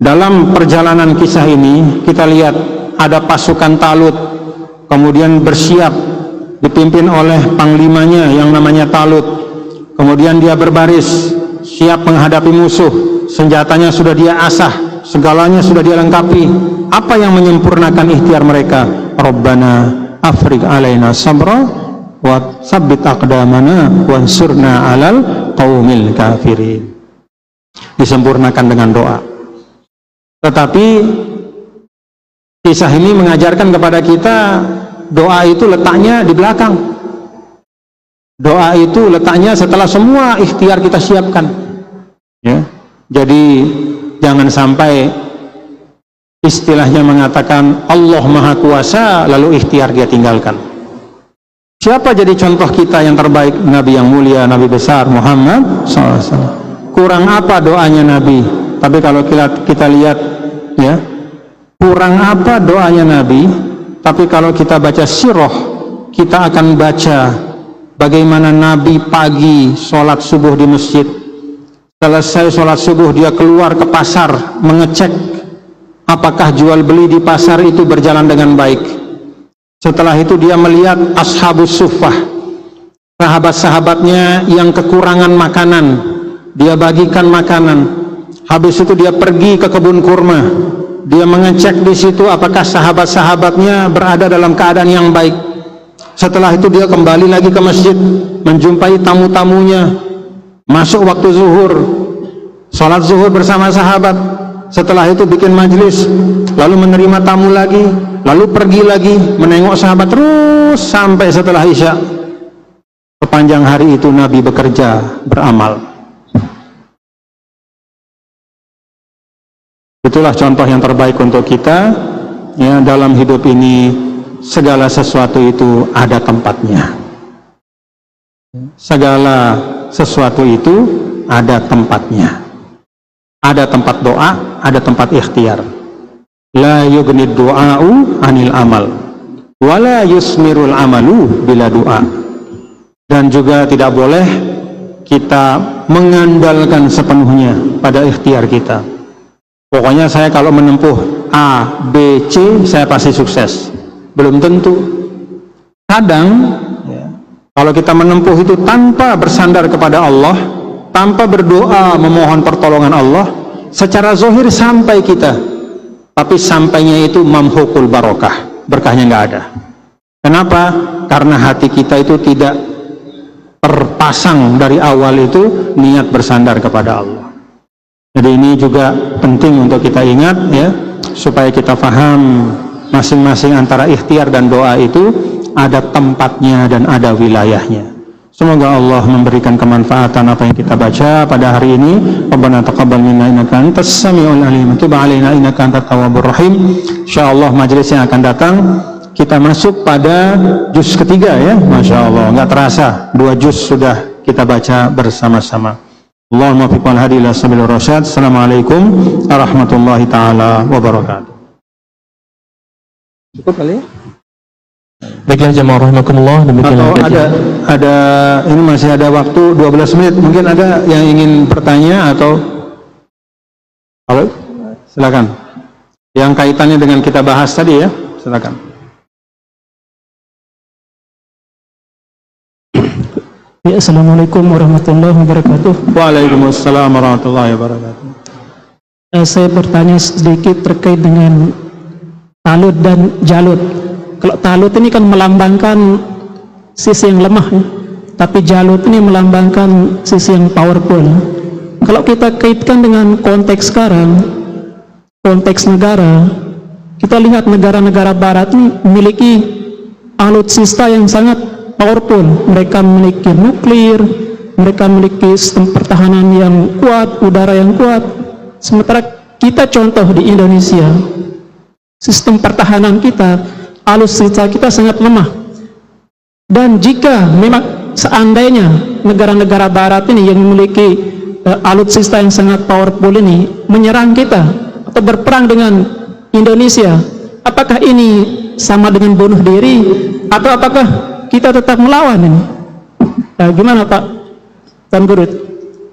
Dalam perjalanan kisah ini kita lihat ada pasukan Talut, kemudian bersiap dipimpin oleh panglimanya yang namanya Talut. Kemudian dia berbaris siap menghadapi musuh, senjatanya sudah dia asah, segalanya sudah dia lengkapi. Apa yang menyempurnakan ikhtiar mereka? Rabbana afriq alaina sabra wa tsabbit aqdamana wansurna alal qaumil kafirin. Disempurnakan dengan doa. Tetapi kisah ini mengajarkan kepada kita, doa itu letaknya di belakang. Doa itu letaknya setelah semua ikhtiar kita siapkan. Ya. Jadi jangan sampai istilahnya mengatakan Allah Maha Kuasa lalu ikhtiar dia tinggalkan. Siapa jadi contoh kita yang terbaik? Nabi yang mulia, Nabi besar Muhammad SAW. Kurang apa doanya Nabi? Tapi kalau kita lihat ya, kurang apa doanya Nabi, tapi kalau kita baca sirah, kita akan baca bagaimana Nabi pagi sholat subuh di masjid. Selesai sholat subuh dia keluar ke pasar mengecek apakah jual beli di pasar itu berjalan dengan baik. Setelah itu dia melihat ashabus suffah, sahabat-sahabatnya yang kekurangan makanan, dia bagikan makanan. Habis itu dia pergi ke kebun kurma, dia mengecek di situ apakah sahabat-sahabatnya berada dalam keadaan yang baik. Setelah itu dia kembali lagi ke masjid, menjumpai tamu-tamunya. Masuk waktu zuhur, sholat zuhur bersama sahabat. Setelah itu bikin majelis, lalu menerima tamu lagi, lalu pergi lagi menengok sahabat terus sampai setelah isya. Sepanjang hari itu Nabi bekerja, beramal. Itulah contoh yang terbaik untuk kita ya, dalam hidup ini segala sesuatu itu ada tempatnya. Segala sesuatu itu ada tempatnya. Ada tempat doa, ada tempat ikhtiar. La yughnid du'a'u anil amal wa la yusmirul amalu bila doa. Dan juga tidak boleh kita mengandalkan sepenuhnya pada ikhtiar kita. Pokoknya saya kalau menempuh A, B, C, saya pasti sukses. Belum tentu. Kadang, ya, kalau kita menempuh itu tanpa bersandar kepada Allah, tanpa berdoa memohon pertolongan Allah, secara zahir sampai kita, tapi sampainya itu mamhukul barokah, berkahnya nggak ada. Kenapa? Karena hati kita itu tidak terpasang dari awal itu niat bersandar kepada Allah. Jadi ini juga penting untuk kita ingat ya, supaya kita paham masing-masing antara ikhtiar dan doa itu ada tempatnya dan ada wilayahnya. Semoga Allah memberikan kemanfaatan apa yang kita baca pada hari ini. Rabbana taqabbal minna innaka antas samiul alim, tub alaina innaka antat tawwabur rahim. Insyaallah majelis yang akan datang kita masuk pada juz ketiga ya. Masya Allah, nggak terasa 2 juz sudah kita baca bersama-sama. Allahumma fi qul hadi ila sabil rasyad. Assalamualaikum warahmatullahi taala wabarakatuh. Cukup kali ya? Baiklah jemaah rahimakumullah, demikianlah ada ini masih ada waktu 12 menit. Mungkin ada yang ingin bertanya atau kalau silakan. Yang kaitannya dengan kita bahas tadi ya, silakan. Ya, Assalamualaikum warahmatullahi wabarakatuh. Waalaikumsalam warahmatullahi wabarakatuh. Saya bertanya sedikit terkait dengan Talut dan Jalut. Kalau Talut ini kan melambangkan sisi yang lemah ya, tapi Jalut ini melambangkan sisi yang powerful. Kalau kita kaitkan dengan konteks sekarang, konteks negara, kita lihat negara-negara barat ini memiliki alutsista yang sangat powerful. Mereka memiliki nuklir, mereka memiliki sistem pertahanan yang kuat, udara yang kuat. Sementara kita contoh di Indonesia, sistem pertahanan kita, alutsista kita sangat lemah. Dan jika memang seandainya negara-negara barat ini yang memiliki alutsista yang sangat powerful ini menyerang kita atau berperang dengan Indonesia, apakah ini sama dengan bunuh diri atau apakah kita tetap melawan ini? Gimana Pak Tan Guru?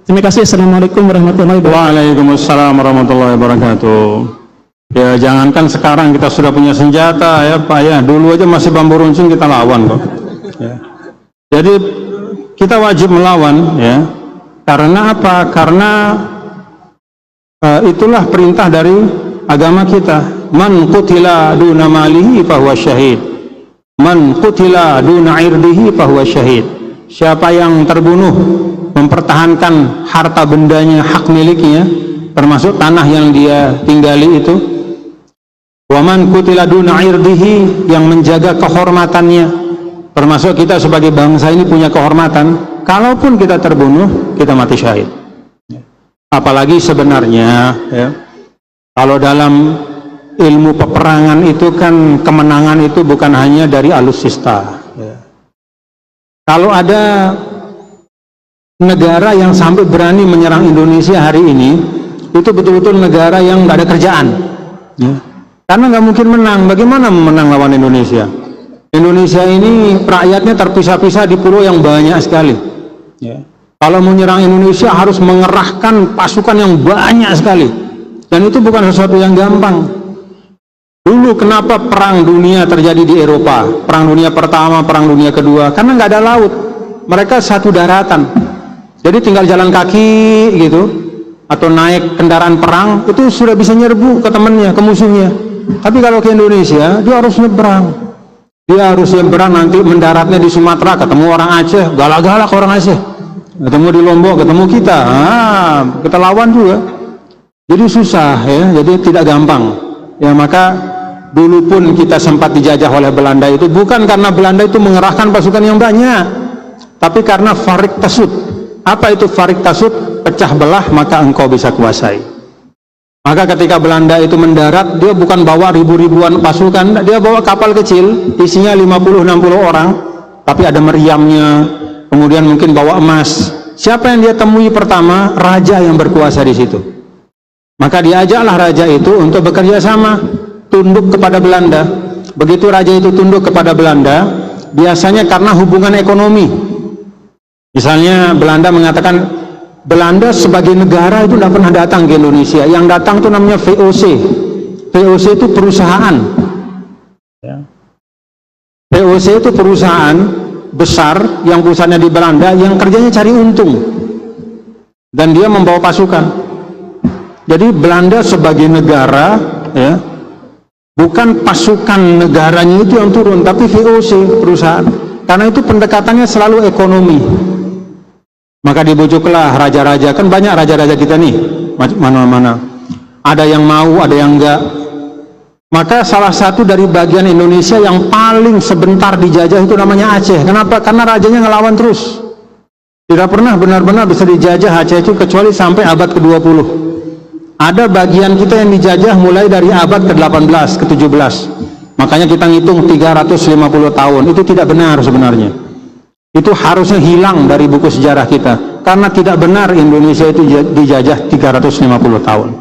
Terima kasih. Assalamualaikum warahmatullahi wabarakatuh. Waalaikumsalam warahmatullahi wabarakatuh. Ya, jangankan sekarang kita sudah punya senjata ya Pak ya, dulu aja masih bambu runcing kita lawan kok ya. Jadi kita wajib melawan ya. Karena apa? Karena itulah perintah dari agama kita. Man qutila duna malihi fahuwa syahid. Man qutila duna irdihi fahuwa syahid. Siapa yang terbunuh mempertahankan harta bendanya, hak miliknya, termasuk tanah yang dia tinggali itu. Wa man qutila duna irdihi, yang menjaga kehormatannya, termasuk kita sebagai bangsa ini punya kehormatan. Kalaupun kita terbunuh, kita mati syahid. Apalagi sebenarnya ya, kalau dalam ilmu peperangan itu kan kemenangan itu bukan hanya dari alutsista ya. Kalau ada negara yang sampai berani menyerang Indonesia hari ini, itu betul-betul negara yang nggak ada kerjaan ya. Karena nggak mungkin menang. Bagaimana menang lawan Indonesia? Indonesia ini rakyatnya terpisah-pisah di pulau yang banyak sekali ya. Kalau mau menyerang Indonesia harus mengerahkan pasukan yang banyak sekali, dan itu bukan sesuatu yang gampang. Dulu kenapa perang dunia terjadi di Eropa, perang dunia pertama, perang dunia kedua? Karena nggak ada laut, mereka satu daratan, jadi tinggal jalan kaki gitu, atau naik kendaraan perang, itu sudah bisa nyerbu ke temannya, ke musuhnya. Tapi kalau ke Indonesia, dia harus nyebrang, nanti mendaratnya di Sumatera, ketemu orang Aceh, galak-galak orang Aceh, ketemu di Lombok, ketemu kita, kita lawan juga. Jadi susah ya, jadi tidak gampang ya. Maka dulu pun kita sempat dijajah oleh Belanda itu bukan karena Belanda itu mengerahkan pasukan yang banyak, tapi karena farik tasud. Apa itu farik tasud? Pecah belah maka engkau bisa kuasai. Maka ketika Belanda itu mendarat, dia bukan bawa ribu-ribuan pasukan, dia bawa kapal kecil isinya 50-60 orang, tapi ada meriamnya, kemudian mungkin bawa emas. Siapa yang dia temui pertama? Raja yang berkuasa di situ. Maka diajaklah raja itu untuk bekerja sama, tunduk kepada Belanda. Begitu raja itu tunduk kepada Belanda, biasanya karena hubungan ekonomi. Misalnya Belanda mengatakan, Belanda sebagai negara itu tidak pernah datang ke Indonesia. Yang datang itu namanya VOC. VOC itu perusahaan ya. VOC itu perusahaan besar yang perusahaannya di Belanda, yang kerjanya cari untung, dan dia membawa pasukan. Jadi Belanda sebagai negara ya, bukan pasukan negaranya itu yang turun, tapi VOC, perusahaan. Karena itu pendekatannya selalu ekonomi. Maka dibujuklah raja-raja, kan banyak raja-raja kita nih, mana-mana. Ada yang mau, ada yang enggak. Maka salah satu dari bagian Indonesia yang paling sebentar dijajah itu namanya Aceh. Kenapa? Karena rajanya ngelawan terus. Tidak pernah benar-benar bisa dijajah Aceh itu kecuali sampai abad ke-20. Ada bagian kita yang dijajah mulai dari abad ke-18, ke-17. Makanya kita ngitung 350 tahun. Itu tidak benar sebenarnya. Itu harusnya hilang dari buku sejarah kita, karena tidak benar Indonesia itu dijajah 350 tahun.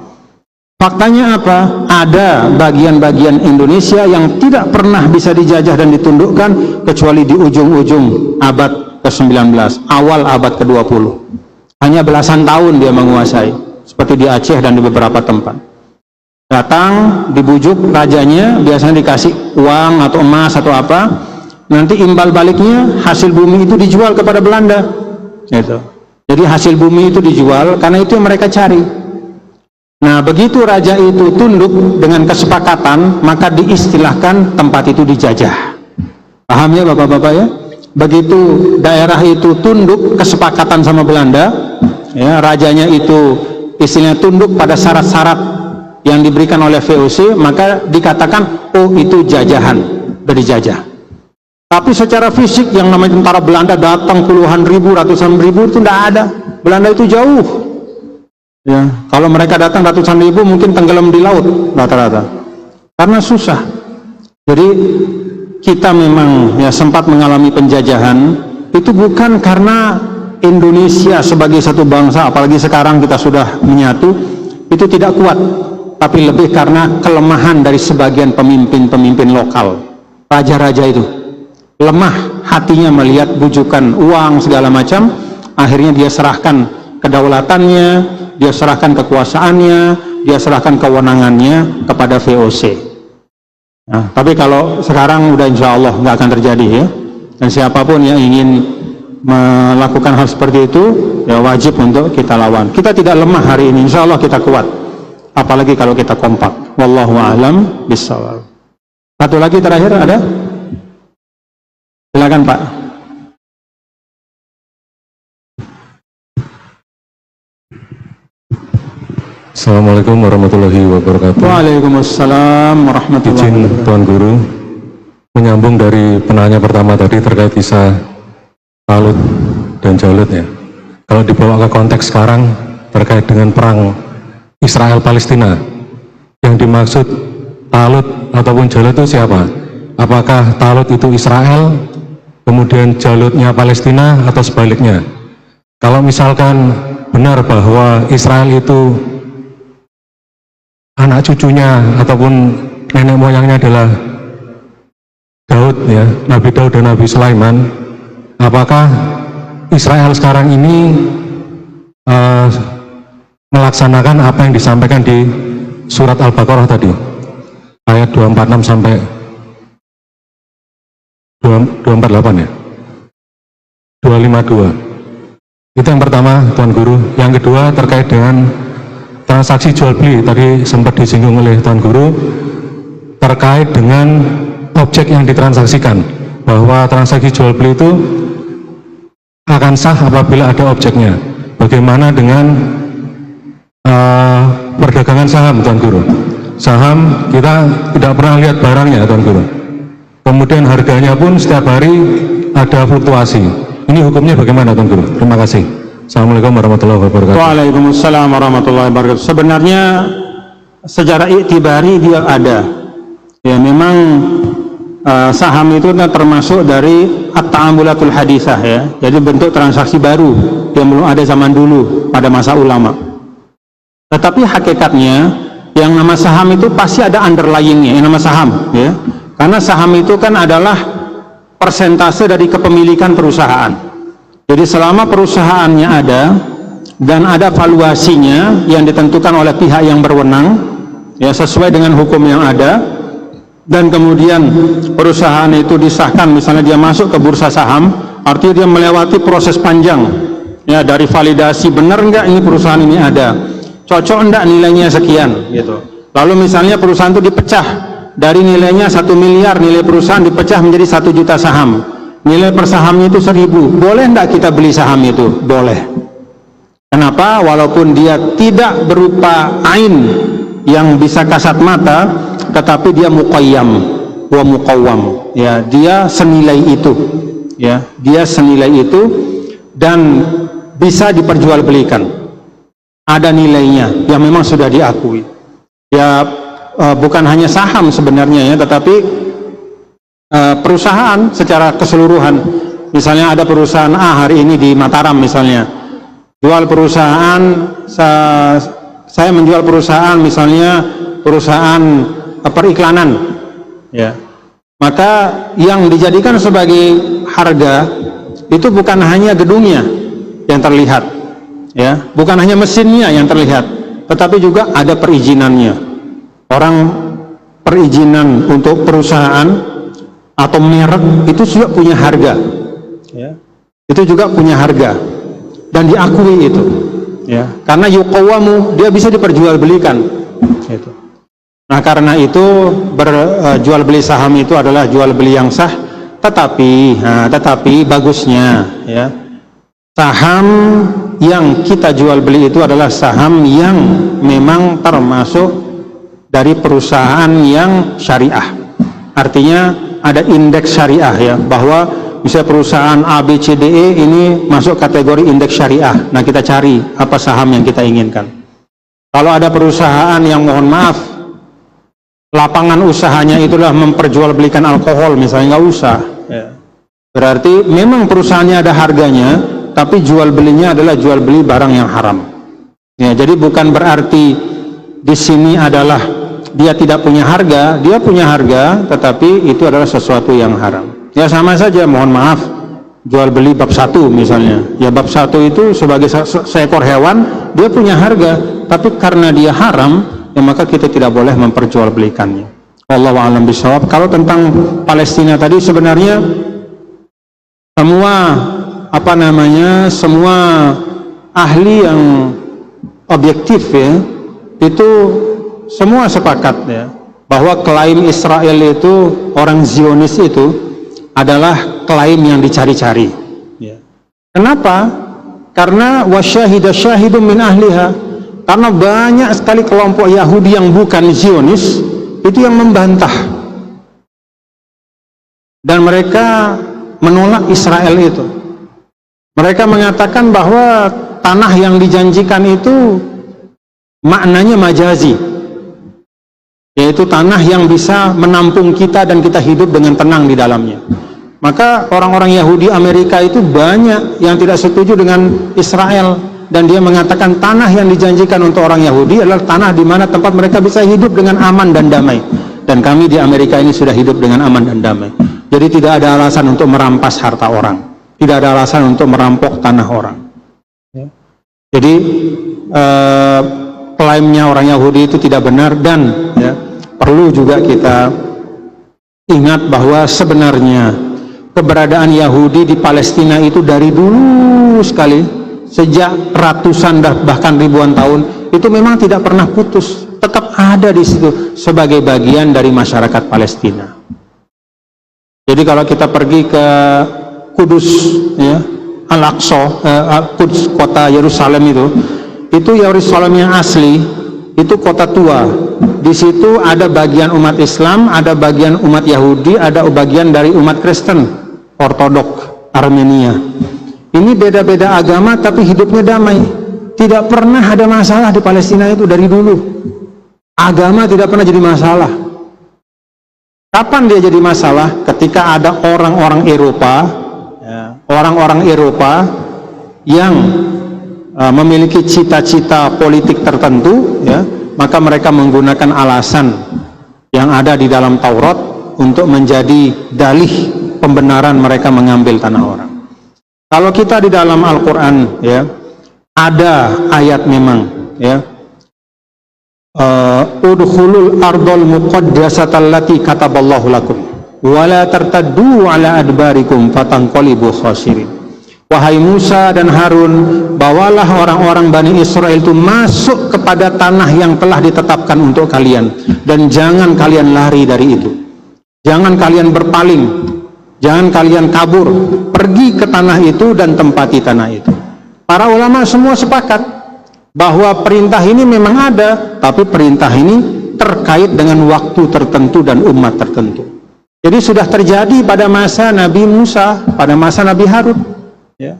Faktanya apa? Ada bagian-bagian Indonesia yang tidak pernah bisa dijajah dan ditundukkan kecuali di ujung-ujung abad ke-19, awal abad ke-20. Hanya belasan tahun dia menguasai, seperti di Aceh dan di beberapa tempat. Datang, dibujuk rajanya, biasanya dikasih uang atau emas atau apa, nanti imbal baliknya hasil bumi itu dijual kepada Belanda, gitu. Jadi hasil bumi itu dijual karena itu yang mereka cari. Nah, begitu raja itu tunduk dengan kesepakatan, maka diistilahkan tempat itu dijajah. Paham ya Bapak-bapak ya? Begitu daerah itu tunduk kesepakatan sama Belanda, ya, rajanya itu istilahnya tunduk pada syarat-syarat yang diberikan oleh VOC, maka dikatakan oh itu jajahan, dari jajah. Tapi secara fisik yang namanya tentara Belanda datang puluhan ribu, ratusan ribu itu tidak ada. Belanda itu jauh. Ya, kalau mereka datang ratusan ribu mungkin tenggelam di laut rata-rata. Karena susah. Jadi kita memang ya sempat mengalami penjajahan itu bukan karena Indonesia sebagai satu bangsa, apalagi sekarang kita sudah menyatu, itu tidak kuat. Tapi lebih karena kelemahan dari sebagian pemimpin-pemimpin lokal, raja-raja itu lemah hatinya melihat bujukan uang segala macam, akhirnya dia serahkan kedaulatannya, dia serahkan kekuasaannya, dia serahkan kewenangannya kepada VOC. Nah, tapi kalau sekarang udah insya Allah nggak akan terjadi ya, dan siapapun yang ingin melakukan hal seperti itu ya wajib untuk kita lawan. Kita tidak lemah hari ini, insya Allah kita kuat. Apalagi kalau kita kompak. Wallahu a'lam bishawab. Satu lagi terakhir ada? Silakan Pak. Assalamualaikum warahmatullahi wabarakatuh. Waalaikumsalam warahmatullahi Izin wabarakatuh. Tuan Guru, menyambung dari penanya pertama tadi terkait kisah Talut dan Jalut ya. Kalau dibawa ke konteks sekarang terkait dengan perang Israel-Palestina, yang dimaksud Talut ataupun Jalut itu siapa? Apakah Talut itu Israel, kemudian Jalutnya Palestina, atau sebaliknya? Kalau misalkan benar bahwa Israel itu anak cucunya ataupun nenek moyangnya adalah Daud ya, Nabi Daud dan Nabi Sulaiman, apakah Israel sekarang ini melaksanakan apa yang disampaikan di surat Al-Baqarah tadi, ayat 246 sampai 248 ya, 252. Itu yang pertama Tuan Guru. Yang kedua terkait dengan transaksi jual beli, tadi sempat disinggung oleh Tuan Guru terkait dengan objek yang ditransaksikan, bahwa transaksi jual beli itu akan sah apabila ada objeknya. Bagaimana dengan perdagangan saham Tuan Guru? Saham kita tidak pernah lihat barangnya Tuan Guru, kemudian harganya pun setiap hari ada fluktuasi. Ini hukumnya bagaimana Tuan Guru? Terima kasih. Assalamualaikum warahmatullahi wabarakatuh. Waalaikumsalam warahmatullahi wabarakatuh. Sebenarnya secara iktibari dia ada ya, memang saham itu termasuk dari at-ta'amulatul hadisah ya, jadi bentuk transaksi baru yang belum ada zaman dulu pada masa ulama. Tetapi hakikatnya yang nama saham itu pasti ada underlyingnya, yang nama saham ya, karena saham itu kan adalah persentase dari kepemilikan perusahaan. Jadi selama perusahaannya ada dan ada valuasinya yang ditentukan oleh pihak yang berwenang ya, sesuai dengan hukum yang ada, dan kemudian perusahaan itu disahkan, misalnya dia masuk ke bursa saham, artinya dia melewati proses panjang ya, dari validasi benar enggak ini perusahaan ini ada, cocok enggak nilainya sekian gitu. Lalu misalnya perusahaan itu dipecah dari nilainya 1 miliar, nilai perusahaan dipecah menjadi 1 juta saham, nilai per sahamnya itu 1000, boleh enggak kita beli saham itu? Boleh. Kenapa? Walaupun dia tidak berupa ain yang bisa kasat mata, tetapi dia muqayyam wa muqawwam ya, dia senilai itu ya, dia senilai itu dan bisa diperjualbelikan, ada nilainya yang memang sudah diakui ya. Bukan hanya saham sebenarnya ya, tetapi perusahaan secara keseluruhan. Misalnya ada perusahaan A hari ini di Mataram misalnya, jual perusahaan, saya menjual perusahaan misalnya perusahaan periklanan ya, maka yang dijadikan sebagai harga itu bukan hanya gedungnya yang terlihat ya, bukan hanya mesinnya yang terlihat, tetapi juga ada perizinannya Orang perizinan untuk perusahaan atau merek itu juga punya harga, ya. Itu juga punya harga dan diakui itu, ya. Karena yuqawamu, dia bisa diperjualbelikan, gitu. Nah, karena itu berjual beli saham itu adalah jual beli yang sah, tetapi bagusnya, ya, saham yang kita jual beli itu adalah saham yang memang termasuk dari perusahaan yang syariah. Artinya ada indeks syariah, ya, bahwa bisa perusahaan A, B, C, D, E ini masuk kategori indeks syariah. Nah, kita cari apa saham yang kita inginkan. Kalau ada perusahaan yang, mohon maaf, lapangan usahanya itulah memperjualbelikan alkohol misalnya, nggak usah, ya. Berarti memang perusahaannya ada harganya, tapi jual belinya adalah jual beli barang yang haram, ya. Jadi bukan berarti di sini adalah dia tidak punya harga, dia punya harga, tetapi itu adalah sesuatu yang haram. Ya sama saja, mohon maaf, jual beli bab 1 misalnya, ya bab 1 itu sebagai seekor hewan dia punya harga, tapi karena dia haram, ya maka kita tidak boleh memperjualbelikannya. Wallahu a'lam bishawab. Kalau tentang Palestina tadi, sebenarnya semua ahli yang objektif, ya, itu semua sepakat, ya, bahwa klaim Israel itu, orang Zionis itu adalah klaim yang dicari-cari, ya. Kenapa? Karena wasyahida syahidun min ahliha, karena banyak sekali kelompok Yahudi yang bukan Zionis itu yang membantah, dan mereka menolak Israel itu. Mereka mengatakan bahwa tanah yang dijanjikan itu maknanya majazi, yaitu tanah yang bisa menampung kita dan kita hidup dengan tenang di dalamnya. Maka orang-orang Yahudi Amerika itu banyak yang tidak setuju dengan Israel, dan dia mengatakan tanah yang dijanjikan untuk orang Yahudi adalah tanah di mana tempat mereka bisa hidup dengan aman dan damai. Dan kami di Amerika ini sudah hidup dengan aman dan damai. Jadi tidak ada alasan untuk merampas harta orang, tidak ada alasan untuk merampok tanah orang, ya. Jadi klaimnya orang Yahudi itu tidak benar, dan, ya, perlu juga kita ingat bahwa sebenarnya keberadaan Yahudi di Palestina itu dari dulu sekali, sejak ratusan bahkan ribuan tahun, itu memang tidak pernah putus, tetap ada di situ sebagai bagian dari masyarakat Palestina. Jadi kalau kita pergi ke Kudus, ya, Al-Aqsa, Kudus, kota Yerusalem itu Yerusalem yang asli, itu kota tua. Di situ ada bagian umat Islam, ada bagian umat Yahudi, ada bagian dari umat Kristen, Ortodok, Armenia. Ini beda-beda agama tapi hidupnya damai. Tidak pernah ada masalah di Palestina itu dari dulu. Agama tidak pernah jadi masalah. Kapan dia jadi masalah? Ketika ada orang-orang Eropa, ya, orang-orang Eropa yang memiliki cita-cita politik tertentu, ya, maka mereka menggunakan alasan yang ada di dalam Taurat untuk menjadi dalih pembenaran mereka mengambil tanah orang. Kalau kita di dalam Al-Quran, ya, ada ayat memang, ya, udkhulul ardol muqaddasatallati kataballahu lakum wala tartaddu ala adbarikum fatanqalibu khasirin. Wahai Musa dan Harun, bawalah orang-orang Bani Israel itu masuk kepada tanah yang telah ditetapkan untuk kalian, dan jangan kalian lari dari itu, jangan kalian berpaling, jangan kalian kabur, pergi ke tanah itu dan tempati tanah itu. Para ulama semua sepakat bahwa perintah ini memang ada, tapi perintah ini terkait dengan waktu tertentu dan umat tertentu. Jadi sudah terjadi pada masa Nabi Musa, pada masa Nabi Harun, ya.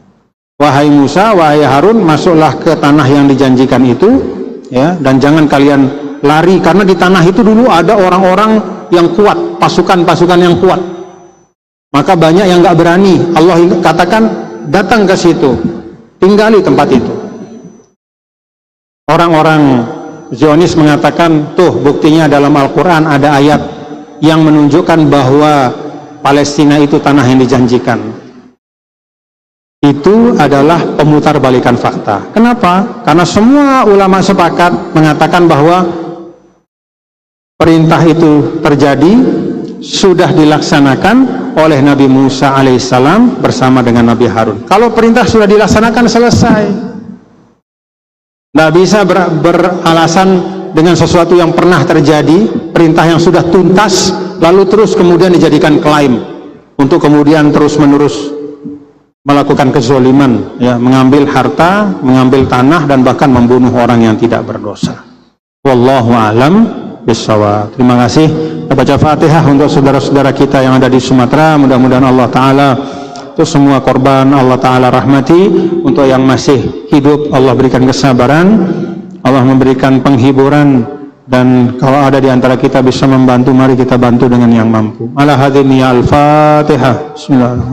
Wahai Musa, wahai Harun, masuklah ke tanah yang dijanjikan itu, ya, dan jangan kalian lari, karena di tanah itu dulu ada orang-orang yang kuat, pasukan-pasukan yang kuat. Maka banyak yang nggak berani. Allah katakan datang ke situ, tinggali tempat itu. Orang-orang Zionis mengatakan, tuh buktinya dalam Al-Quran ada ayat yang menunjukkan bahwa Palestina itu tanah yang dijanjikan. Itu adalah pemutarbalikan fakta. Kenapa? Karena semua ulama sepakat mengatakan bahwa perintah itu terjadi, sudah dilaksanakan oleh Nabi Musa alaihissalam bersama dengan Nabi Harun. Kalau perintah sudah dilaksanakan, selesai. Tidak bisa beralasan dengan sesuatu yang pernah terjadi, perintah yang sudah tuntas, lalu terus kemudian dijadikan klaim untuk kemudian terus-menerus melakukan kezoliman, ya, mengambil harta, mengambil tanah, dan bahkan membunuh orang yang tidak berdosa. Wallahu a'lam bishawab. Terima kasih. Kita baca Fatihah untuk saudara-saudara kita yang ada di Sumatera. Mudah-mudahan Allah Ta'ala itu semua korban Allah Ta'ala rahmati. Untuk yang masih hidup Allah berikan kesabaran, Allah memberikan penghiburan, dan kalau ada di antara kita bisa membantu, mari kita bantu dengan yang mampu. Ala hadini al-Fatihah. Bismillahirrahmanirrahim.